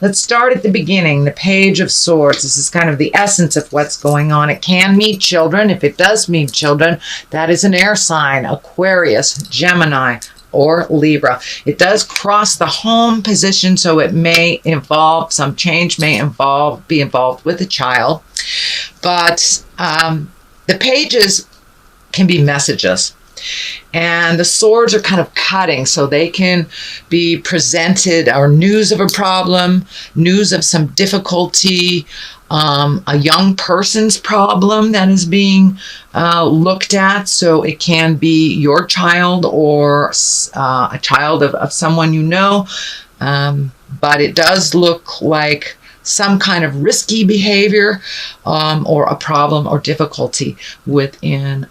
Let's start at the beginning, the Page of Swords. This is kind of the essence of what's going on. It can meet children. If it does meet children, that is an air sign, Aquarius, Gemini, or Libra. It does cross the home position, so it may involve, some change may be involved with a child. But the pages can be messages. And the swords are kind of cutting, so they can be presented, or news of a problem, news of some difficulty, a young person's problem that is being looked at. So it can be your child or a child of someone you know. But it does look like some kind of risky behavior or a problem or difficulty within,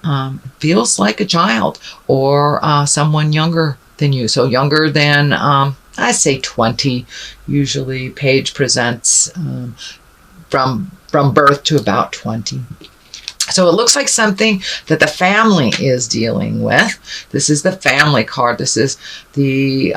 feels like a child or someone younger than you. So younger than, I say 20, usually Page presents from birth to about 20. So it looks like something that the family is dealing with. This is the family card. This is the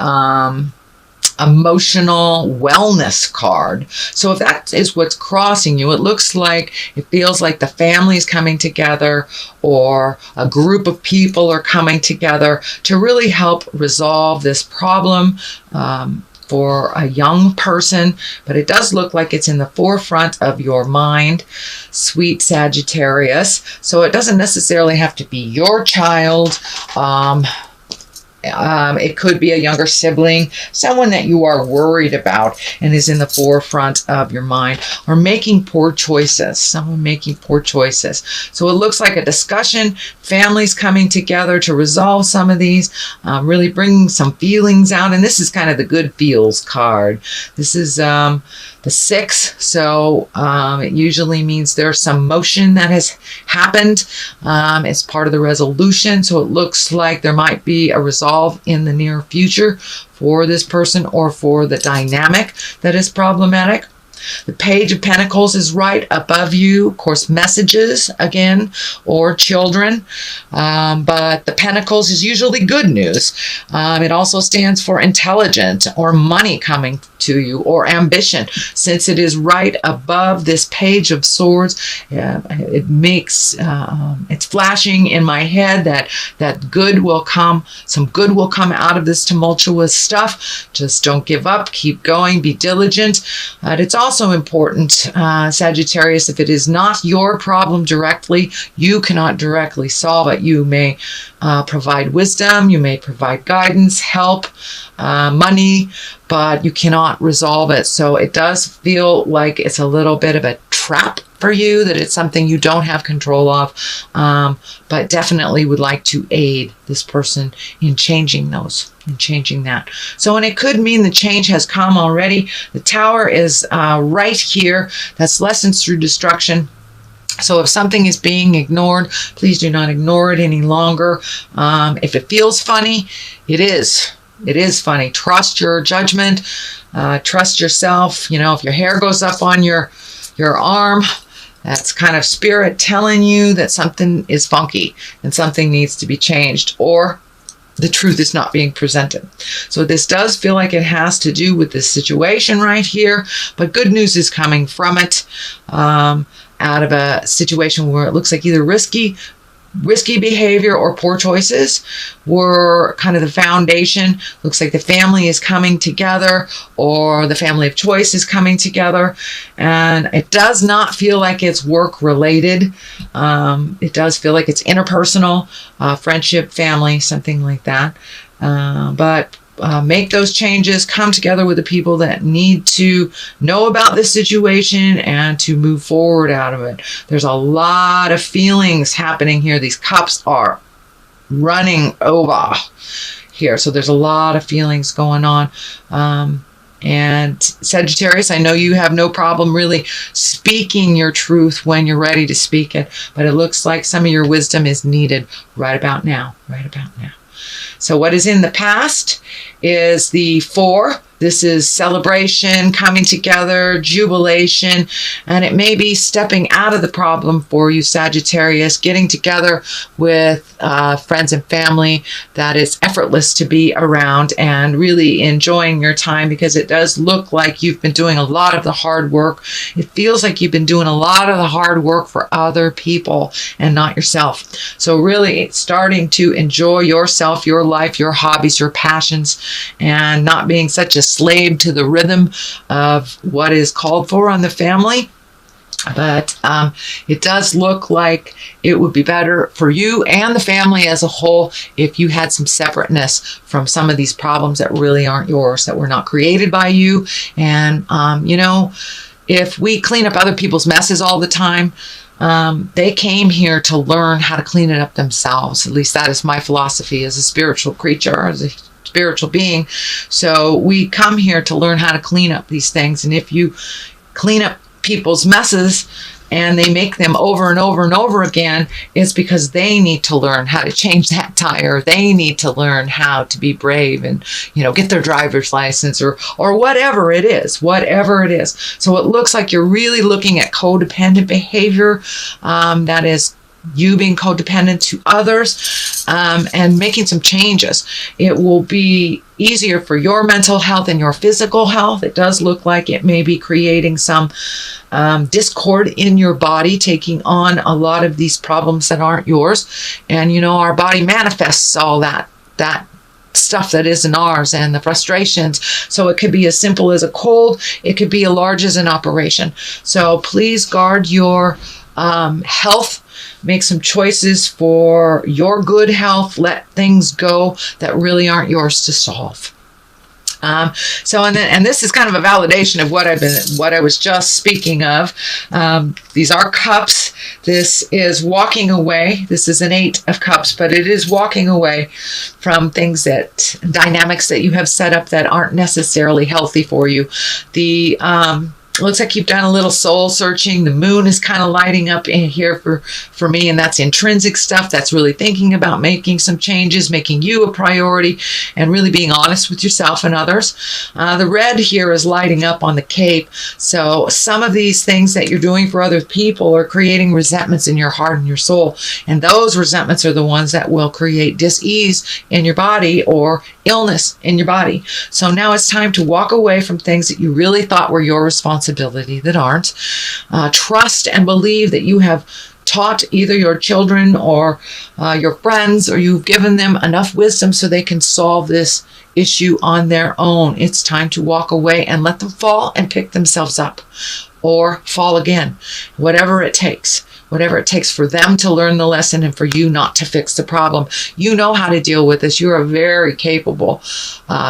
emotional wellness card. So if that is what's crossing you, it looks like, it feels like the family is coming together, or a group of people are coming together to really help resolve this problem for a young person. But it does look like it's in the forefront of your mind, sweet Sagittarius. So it doesn't necessarily have to be your child. It could be a younger sibling, someone that you are worried about and is in the forefront of your mind, or making poor choices, someone making poor choices. So it looks like a discussion, families coming together to resolve some of these, really bringing some feelings out. And this is kind of the good feels card. This is the 6, so it usually means there's some motion that has happened. It's part of the resolution, so it looks like there might be a resolve in the near future for this person or for the dynamic that is problematic. The Page of Pentacles is right above you. Of course, messages again, or children. But the Pentacles is usually good news. It also stands for intelligent or money coming to you, or ambition. Since it is right above this Page of Swords, it makes, it's flashing in my head that good will come, some good will come out of this tumultuous stuff. Just don't give up, keep going, be diligent. It's also important, Sagittarius, if it is not your problem directly, you cannot directly solve it. You may provide wisdom, you may provide guidance, help, money, but you cannot resolve it. So it does feel like it's a little bit of a trap for you, that it's something you don't have control of, but definitely would like to aid this person in changing those, in changing that. So, and it could mean the change has come already. The Tower is right here. That's lessons through destruction. So if something is being ignored, please do not ignore it any longer. If it feels funny, it is. It is funny. Trust your judgment. Trust yourself. You know, if your hair goes up on your arm, that's kind of spirit telling you that something is funky and something needs to be changed, or the truth is not being presented. So this does feel like it has to do with this situation right here, but good news is coming from it, out of a situation where it looks like either risky behavior or poor choices were kind of the foundation. Looks like the family is coming together, or the family of choice is coming together. And it does not feel like it's work related. It does feel like it's interpersonal, friendship, family, something like that. But make those changes, come together with the people that need to know about this situation and to move forward out of it. There's a lot of feelings happening here. These cups are running over here. So there's a lot of feelings going on. And Sagittarius, I know you have no problem really speaking your truth when you're ready to speak it, but it looks like some of your wisdom is needed right about now, right about now. So what is in the past is the 4 This is celebration, coming together, jubilation, and it may be stepping out of the problem for you, Sagittarius, getting together with friends and family that is effortless to be around, and really enjoying your time, because it does look like you've been doing a lot of the hard work. It feels like you've been doing a lot of the hard work for other people and not yourself. So really starting to enjoy yourself, your life, your hobbies, your passions, and not being such a slave to the rhythm of what is called for on the family. But it does look like it would be better for you and the family as a whole if you had some separateness from some of these problems that really aren't yours, that were not created by you. And, you know, if we clean up other people's messes all the time, they came here to learn how to clean it up themselves. At least that is my philosophy as a spiritual creature, as a spiritual being. So we come here to learn how to clean up these things. And if you clean up people's messes and they make them over and over and over again, it's because they need to learn how to change that tire. They need to learn how to be brave and, you know, get their driver's license or whatever it is, So it looks like you're really looking at codependent behavior, that is you being codependent to others, and making some changes. It will be easier for your mental health and your physical health. It does look like it may be creating some discord in your body, taking on a lot of these problems that aren't yours. And, you know, our body manifests all that stuff that isn't ours, and the frustrations. So it could be as simple as a cold. It could be as large as an operation. So please guard your health. Make some choices for your good health. Let things go that really aren't yours to solve. And this is kind of a validation of what I was just speaking of. These are cups. This is walking away. This is an 8 of cups, but it is walking away from things dynamics that you have set up that aren't necessarily healthy for you. It looks like you've done a little soul searching. The moon is kind of lighting up in here for me, and that's intrinsic stuff. That's really thinking about making some changes, making you a priority, and really being honest with yourself and others. The red here is lighting up on the cape. So some of these things that you're doing for other people are creating resentments in your heart and your soul. And those resentments are the ones that will create dis-ease in your body or illness in your body. So now it's time to walk away from things that you really thought were your responsibility that aren't. Trust and believe that you have taught either your children or your friends, or you've given them enough wisdom so they can solve this issue on their own. It's time to walk away and let them fall and pick themselves up, or fall again, whatever it takes for them to learn the lesson and for you not to fix the problem. You know how to deal with this. You're a very capable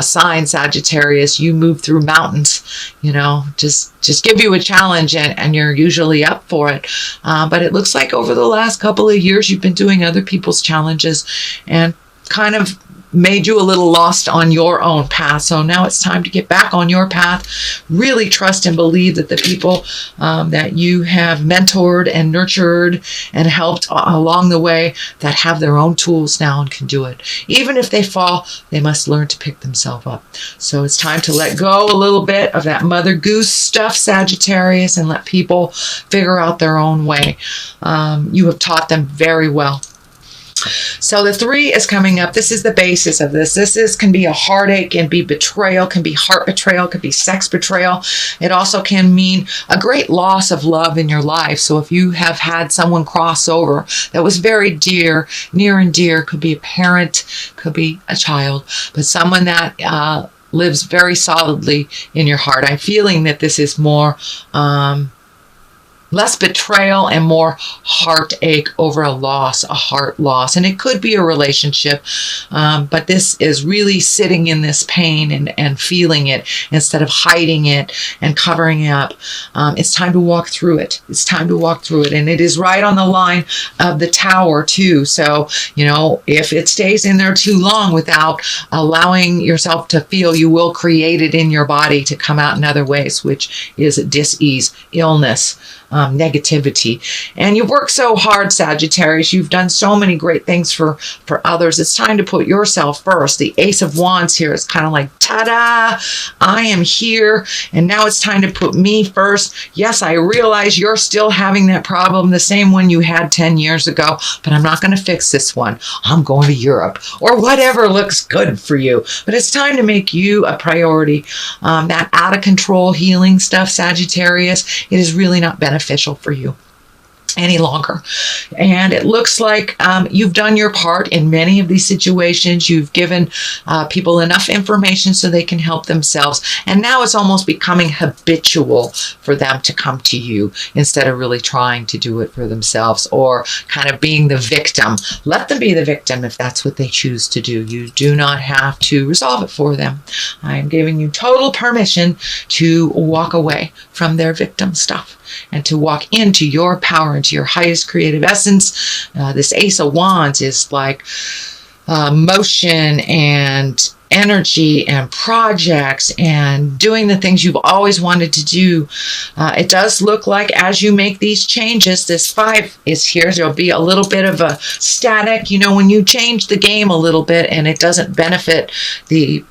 sign, Sagittarius. You move through mountains, you know, just give you a challenge and you're usually up for it. But it looks like over the last couple of years, you've been doing other people's challenges and kind of made you a little lost on your own path. So now it's time to get back on your path. Really trust and believe that the people that you have mentored and nurtured and helped along the way, that have their own tools now and can do it. Even if they fall, they must learn to pick themselves up. So it's time to let go a little bit of that mother goose stuff, Sagittarius, and let people figure out their own way. You have taught them very well. So the 3 is coming up. This is the basis of this. Can be a heartache, can be betrayal, can be heart betrayal, can be sex betrayal. It also can mean a great loss of love in your life. So if you have had someone cross over that was very dear, near and dear, could be a parent, could be a child, but someone that lives very solidly in your heart. I'm feeling that this is more less betrayal and more heartache over a loss, a heart loss. And it could be a relationship, but this is really sitting in this pain and feeling it instead of hiding it and covering it up. It's time to walk through it. It's time to walk through it. And it is right on the line of the Tower too. So, you know, if it stays in there too long without allowing yourself to feel, you will create it in your body to come out in other ways, which is dis-ease, illness, negativity. And you've worked so hard, Sagittarius. You've done so many great things for others. It's time to put yourself first. The Ace of Wands here is kind of like, ta-da, I am here. And now it's time to put me first. Yes, I realize you're still having that problem, the same one you had 10 years ago, but I'm not going to fix this one. I'm going to Europe or whatever looks good for you. But it's time to make you a priority. That out of control healing stuff, Sagittarius, it is really not beneficial for you any longer. And it looks like you've done your part in many of these situations. You've given people enough information so they can help themselves. And now it's almost becoming habitual for them to come to you instead of really trying to do it for themselves or kind of being the victim. Let them be the victim if that's what they choose to do. You do not have to resolve it for them. I am giving you total permission to walk away from their victim stuff and to walk into your power, into your highest creative essence. This Ace of Wands is like motion and energy and projects and doing the things you've always wanted to do. It does look like as you make these changes, this 5 is here. There'll be a little bit of a static, you know, when you change the game a little bit and it doesn't benefit the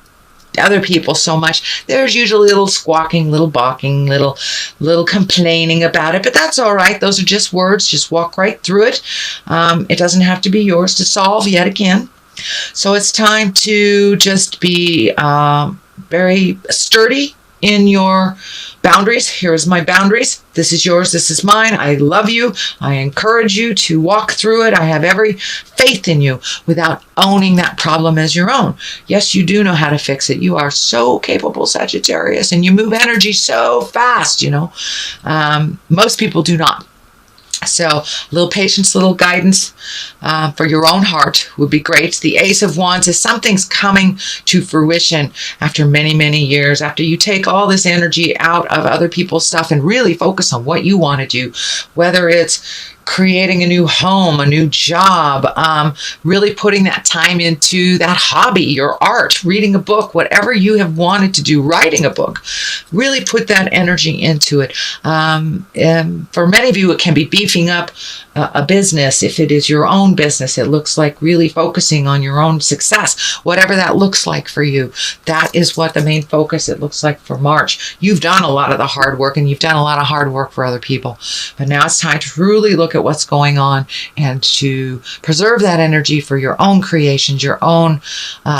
other people so much, there's usually a little squawking, little barking, little complaining about it, but that's all right. Those are just words. Just walk right through it. It doesn't have to be yours to solve yet again. So it's time to just be very sturdy in your boundaries. Here's my boundaries. This is yours. This is mine. I love you. I encourage you to walk through it. I have every faith in you without owning that problem as your own. Yes, you do know how to fix it. You are so capable, Sagittarius, and you move energy so fast, you know. Most people do not. So a little patience, a little guidance for your own heart would be great. The Ace of Wands is something's coming to fruition after many, many years. After you take all this energy out of other people's stuff and really focus on what you want to do, whether it's creating a new home, a new job, really putting that time into that hobby, your art, reading a book, whatever you have wanted to do, writing a book, really put that energy into it. And for many of you, it can be beefing up a business. If it is your own business, it looks like really focusing on your own success, whatever that looks like for you. That is what the main focus it looks like for March. You've done a lot of the hard work and you've done a lot of hard work for other people, but now it's time to really look at what's going on and to preserve that energy for your own creations, your own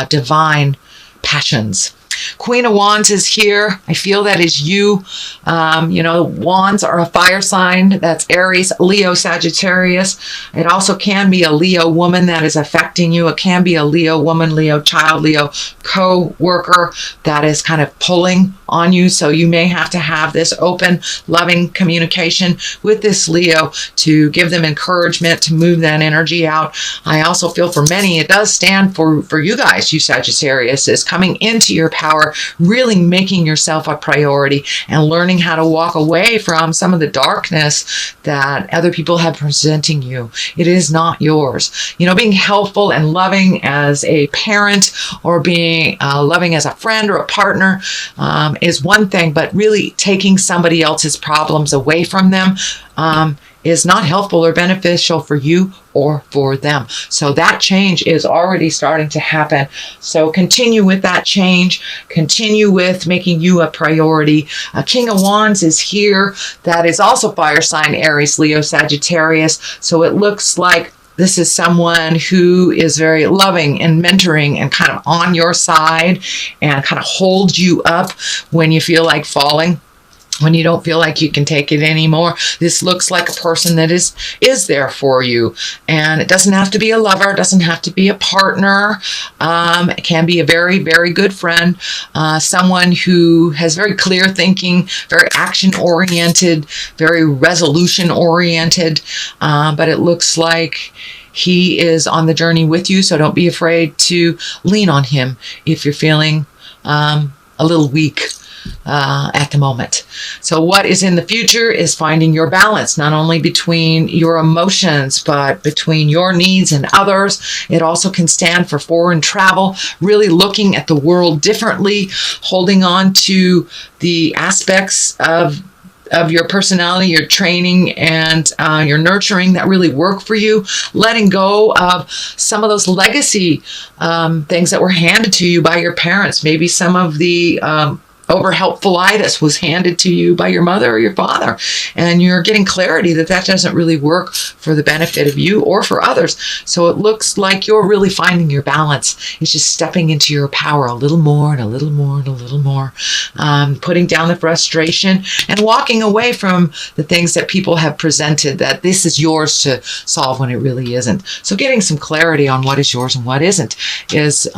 divine passions. Queen of Wands is here. I feel that is you. You know, wands are a fire sign. That's Aries, Leo, Sagittarius. It also can be a Leo woman that is affecting you. It can be a Leo woman, Leo child, Leo co-worker that is kind of pulling on you. So you may have to have this open, loving communication with this Leo to give them encouragement to move that energy out. I also feel for many, it does stand for you guys, you Sagittarius, is coming into your power, really making yourself a priority and learning how to walk away from some of the darkness that other people have presenting you. It is not yours. You know, being helpful and loving as a parent or being loving as a friend or a partner is one thing, but really taking somebody else's problems away from them is not helpful or beneficial for you or for them. So that change is already starting to happen. So continue with that change. Continue with making you a priority. King of Wands is here. That is also fire sign Aries, Leo, Sagittarius. So it looks like this is someone who is very loving and mentoring and kind of on your side and kind of holds you up when you feel like falling, when you don't feel like you can take it anymore. This looks like a person that is there for you. And it doesn't have to be a lover. It doesn't have to be a partner. It can be a very, very good friend. Someone who has very clear thinking, very action-oriented, very resolution-oriented. But it looks like he is on the journey with you. So don't be afraid to lean on him if you're feeling a little weak at the moment. So what is in the future is finding your balance, not only between your emotions, but between your needs and others. It also can stand for foreign travel, really looking at the world differently, holding on to the aspects of of your personality, your training, and your nurturing that really work for you. Letting go of some of those legacy things that were handed to you by your parents. Maybe some of the over helpfulitis was handed to you by your mother or your father, and you're getting clarity that that doesn't really work for the benefit of you or for others. So it looks like you're really finding your balance. It's just stepping into your power a little more and a little more and a little more, putting down the frustration and walking away from the things that people have presented that this is yours to solve when it really isn't. So getting some clarity on what is yours and what isn't is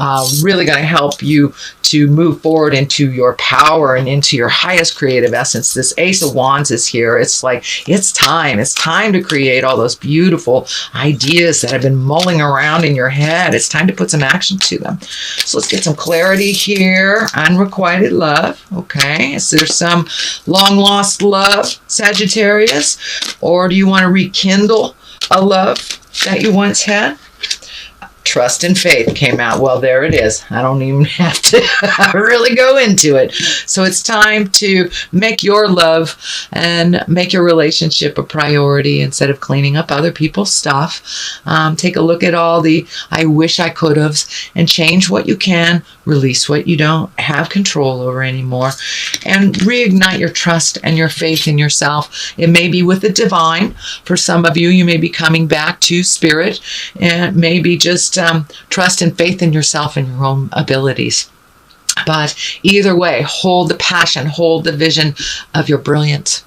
really going to help you to move forward into your power and into your highest creative essence. This Ace of Wands is here. It's like, it's time. It's time to create all those beautiful ideas that have been mulling around in your head. It's time to put some action to them. So let's get some clarity here. Unrequited love. Okay. Is there some long lost love, Sagittarius? Or do you want to rekindle a love that you once had? Trust and faith came out. Well, there it is. I don't even have to really go into it. So it's time to make your love and make your relationship a priority instead of cleaning up other people's stuff. Take a look at all the I wish I could have and change what you can, release what you don't have control over anymore, and reignite your trust and your faith in yourself. It may be with the divine. For some of you, you may be coming back to spirit, and maybe just trust and faith in yourself and your own abilities. But either way, hold the passion, hold the vision of your brilliance.